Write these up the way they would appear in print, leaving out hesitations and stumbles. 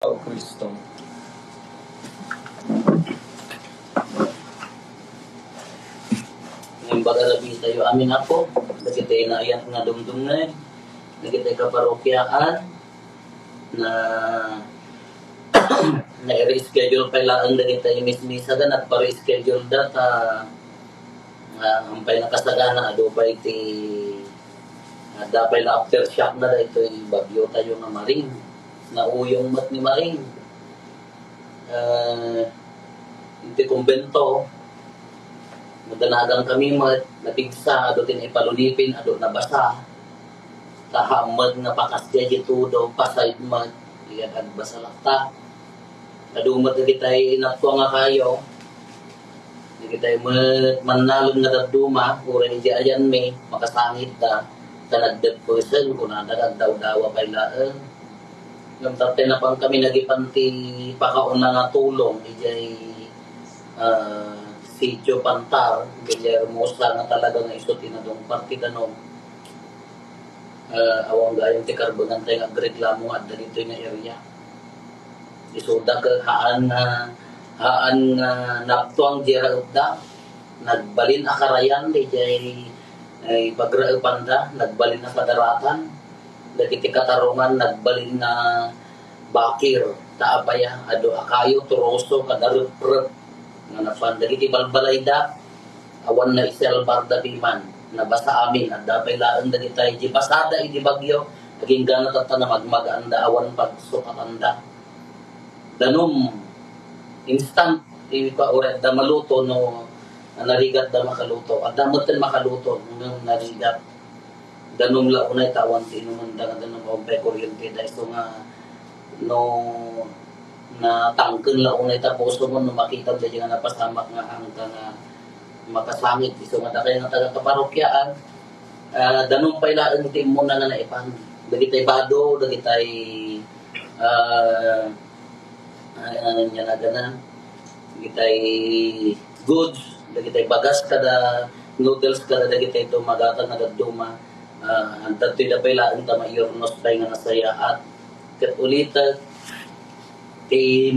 Tao Kristo. Ngayon baga labi tayo amin ako, kasi tayo na ayan nga dumdungan, nagkita kaparokyaan, na na-reschedule pa lang naging tayo mismisagan at pa-reschedule dat ang pay nakasagana ado pa iti dapay na aftershock na da ito yung bagyo tayo nga maring nauyong mat ni maring iti kumbento madanagang kami napigsa ado tinipalunipin ado nabasa tahamad nga pakasya dito daw pasaid mat iyan at basalakta kadumot na kita'y inakto nga kayo na kita'y manalog na daduma uray di ayan may makasangit na tanagdag person kung nadagdaw-dawa kay laan ng tatay na pang kami nagipanti pakauna nga tulong ijay Sitio Pantar Villahermosa nga talaga nga iso tinadong partida nung awang gayong ti karbonan tayo nga agreklamo at dito nga area isuda ka haan naptuang jera upda nagbalin akarayan di jay ay pagraupanda nagbalin na kadaratan dagiti katarungan nagbalin na bakir taapaya ado akayo turoso kadaruprep nga napan dagiti balbalayda awan na isel barda biman nabasa amin at dapay laan dagitay di pasada iti bagyo naging ganat at na magmagaanda awan pagsukatanda danom instant ipa uret da maluto no narigat da makaluto at damot ten makaluto nung narigat danom la unay tawan tinuman da danom ompay kuryente da iso nga no na tangken la unay tapuso mo no makita da nga napasamak nga hangga nga makasangit iso nga kay nga taga kaparokyaan danom pay laan ti mo na naipan dagitay bado dagitay niya na ganan dagitay goods dagitay bagas kada noodles kada dagitay dumagatan na daduma ang tatoy da pay laan ta maiornos tay nga nasaya at ket ulitat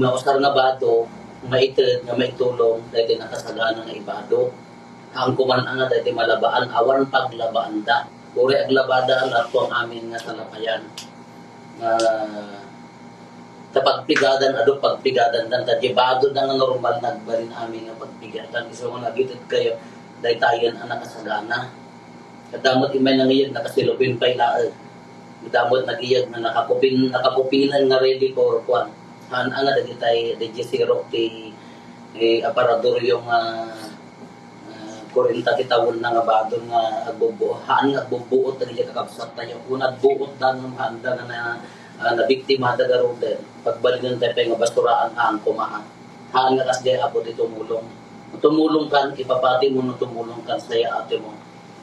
mausar nga bado maited nga maitulong dahil nakasagana nga ibado ang kuman nga dahil malabaan awan paglabaan da uri aglabada ang ato ang amin nga salapayan pagpigadan ado pagpigadan dan tadibado na nga normal nagbalin amin nga pagpigadan iso nga nagitit kayo dahil tayon ang nakasagana kadamot imay nangiyag nakasilupin pay lae kadamot nagiyag na nakapupinan nga ready for kwan han nga dagitay DJ0 ti aparador yung 40 kitawon na nga badon nga agbubuo haan nga agbubuot dagiti kakabsat tayo unad buot dan handa na biktima da garuden pagbalinan tayo nga basturaan ang kumahan haan nga kasdi abot tumulong kan ipapati mo no tumulong kan saya ate mo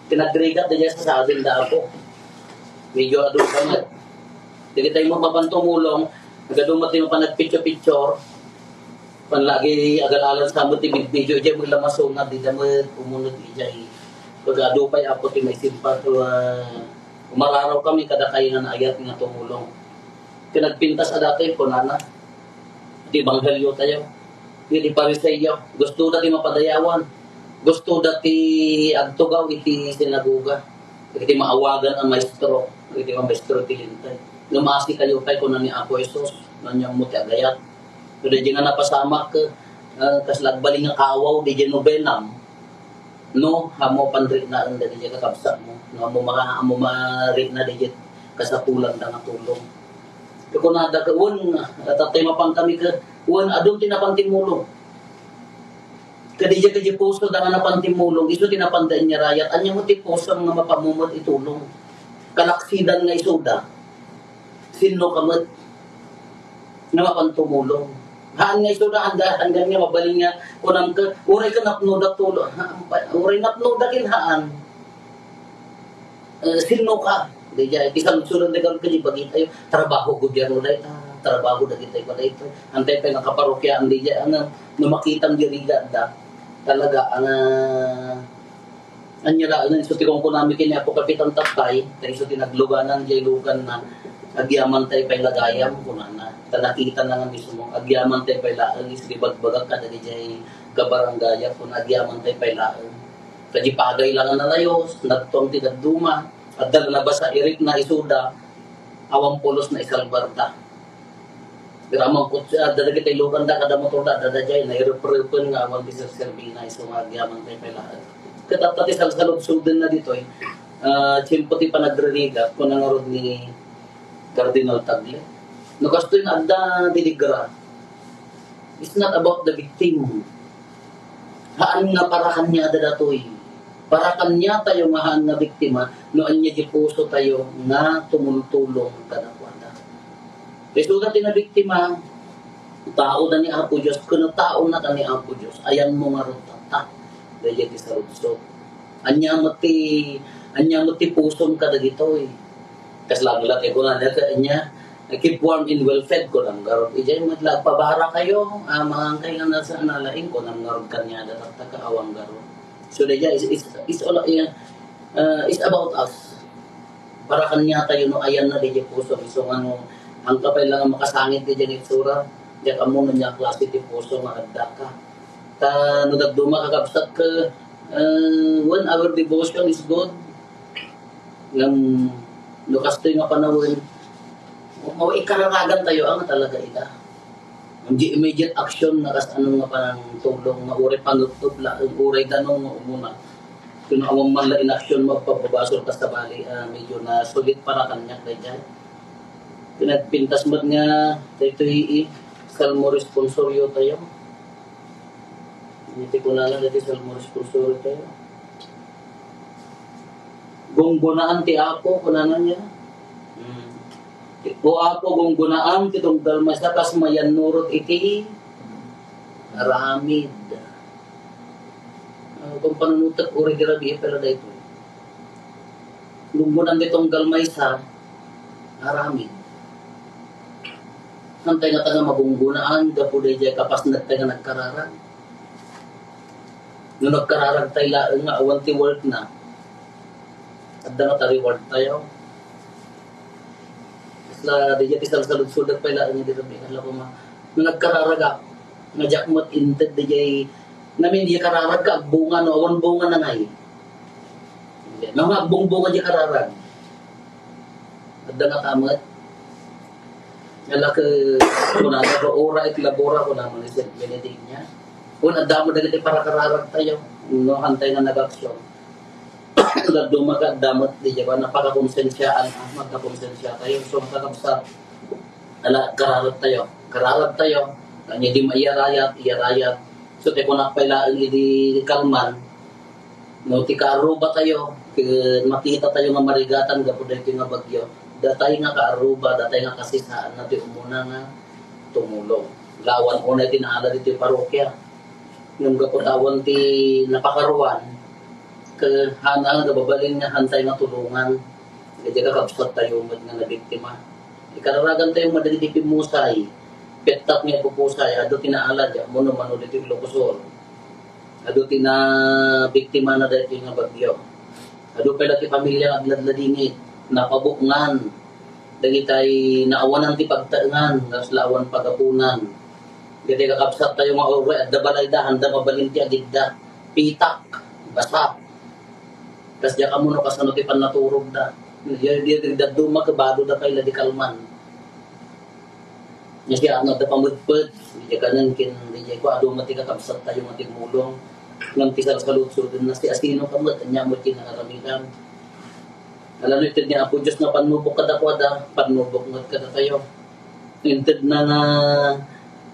pinagregat diya sa atin da ako medyo adun ka dili tayo mo mapantumulong nagadumot mo pa nagpicture panlagi agal-alan sa mo ti video diya mo lamasong di da mo umunod diya pagado pay apo ti may simpa to umararaw kami kada kay nga naayat nga tumulong pinagpintas sa dati ko nana di banghalyo tayo di pariseyo gusto dati mapadayawan gusto dati agtugaw iti sinaguga iti maawagan ang maestro iti maestro tilintay lumasi kayo kay kuno ni Apo Jesus nanyang muti agayat pero di nga napasama ka kaslagbaling nga kawaw di dyan nobenam no hamo pandrit na ang dati dyan kakabsa mo no hamo marit na di dyan kasapulan na nga tulong kung nada ka tatay mapang kami ka adong tinapantimulong kadija kadija puso da nga napantimulong iso tinapandaan niya rayat anya mo ti puso nga mapamumot itulong kalaksidan nga isuda sino kamot nga mapantumulong haan nga isuda hanggang nga mabaling nga kunang ka uray ka napnodak tulong uray napnodak ilhaan sino ka Dija isang sulod na gawin kayo bagay tayo trabaho gobyerno na ito trabaho na kita ito ito antay pa nga kaparokya ang dija ang namakitang diriga da talaga ang anyala ang iso tikong kunami kini ako kapitan tatay tayo iso tinagluganan jay lugan na agyaman tayo pa'y lagayam kunana. Nakita na nga mismo, agyaman tayo pa'y laan, isribag-bagag ka na dijay kabarangaya kung agyaman tayo pa'y laan. Kadi pagay lang na layos, nagtuang tinagduma, at dalalabas sa irik na isuda, awang pulos na isalbarta. Pero amang kutsa, dadagit ay lukan da, kada motor da, dadajay, na ireprepon nga awang disar serbina, isong agyaman tayo pa'y laan. Katapati salsalod-sudan na dito tiyempo ti panagre-read kung nangarod ni Cardinal Tagle. No kasto yung adda diligra. It's not about the victim. Haan nga para kanya ada datoy. Para kanya tayo nga haan nga biktima, noan niya di puso tayo nga tumultulong kadakwada. Kaya sugat na biktima, tao na ni Apo Diyos, kuno tao na ka ni Apo Diyos, ayan mo nga rotata. Dahil ti sa rudsot. Anya mo ti pusom ka dagito Kas laglat ko na niya, keep warm and well fed ko nang garot. Ijay maglagpabara kayo, mga kay nga nasa analain ko nang garot kanya datat kaawang garot. So daya is all is about us. Para kanya tayo no ayan na di puso so ano ang kapay lang makasangit di diyan itsura. Diya kamo na niya klase ti puso nga adda ka. Ta no dagduma kakabsat ka 1 hour devotion is good. Ng lukas to nga panahon mawai kararagan tayo ang talaga ita. Hindi immediate action na kas anong nga panang tulong mauri pangutob la uray danong muna. Kung awang man la in action magpapabasol ka sa bali medyo na sulit para kanya kaya. Pinagpintas mo nga dito salmo responsoryo tayo. Hindi ko na lang dito salmo responsoryo tayo. Gunggunaan ti Apo kunanan niya. O Apo gunggunaan ti tong dalmasa kas mayan nurot iti aramid. Kung panunutak uri dirabi pero dito. Gunggunan ditong galmaysa aramid. Hantay nga taga magunggunaan gapuday jay kapas nagtay nga nagkararag. Nung nagkararag tayo laang nga awan ti work na. At nga ta-reward tayo. Isla, di jati salud-sudat pa ilaan niya dito. Alam ko nung nagkararaga, najakmot inted, di jay, namin di kararag ka, bunga, no, awan bunga na ngay. No, nga, bunga di kararag. At nga tamat. Yala ka, kung nasa ora at labora ko naman, isip, Benedict niya. Kung adamo na para kararag tayo, no, hantay na nag-aksyon. Dumaga damot di ba napaka-konsensyaan magka-konsensya tayo so makakabsat kararag tayo kanya di maiyarayat so te kunak pailaan di kalman no ti kaaruba tayo makita tayo nga marigatan gapuday ti nga bagyo datay nga kaaruba datay nga kasisaan na ti umuna nga tumulong lawan una ti naala dito parokya nung gaputawan ti napakaruan hana nga babalin nga hantay nga tulungan kaya kakabsat tayo nga nabiktima ikararagan tayo madali di pimusay petak nga pupusay ado tinaala dya mono manulit yung lokusor ado tina biktima na dahil nga bagyo ado pala ti pamilya agladladingit napabukngan dahil tayo naawanan ti pagtaangan naslawan pagapunan kaya kakabsat tayo nga ore at dabalay da handa mabalin ti agidda pitak basa kas diya ka muna kas ti panaturog da. Diya daduma kabado da kay ladi kalman. Nya siya ano da pamudpud. Diya kanan kin diya ko ado mati kakabsat tayo mati mulong. Nang tisal kalutso din na si asino kamot nya mo kinaramitan. Alam ito niya Apo Diyos na panubok kada kwada, panubok ngat kada tayo. Inted na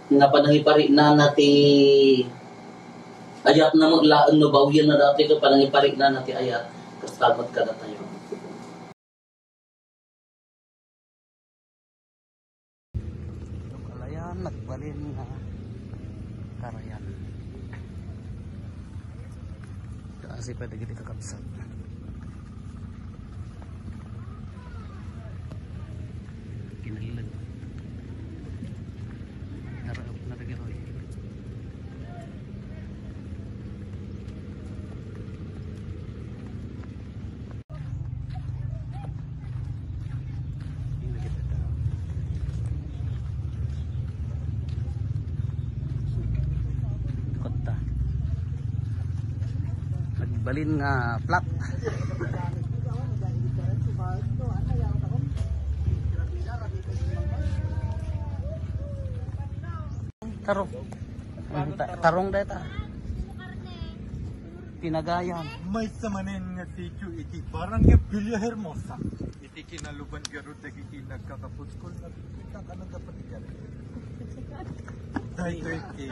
nga panangipari na nati ayat na maglaan no bawyan na dati ko panangipari na nati ayat. Kastamot ka na tayo. Kalayan, nagbalin na karayan. Kasi pwede kita kakabsat. Kinalag. Naragiroy. balin nga flat. Tarong. Tarong data. Tinagayan. May samanin nga sityo iti parang nga Villa Hermosa. Iti kinaluban garot iti nagkakapuskol na iti kakanaga patigal. Dahil ito iti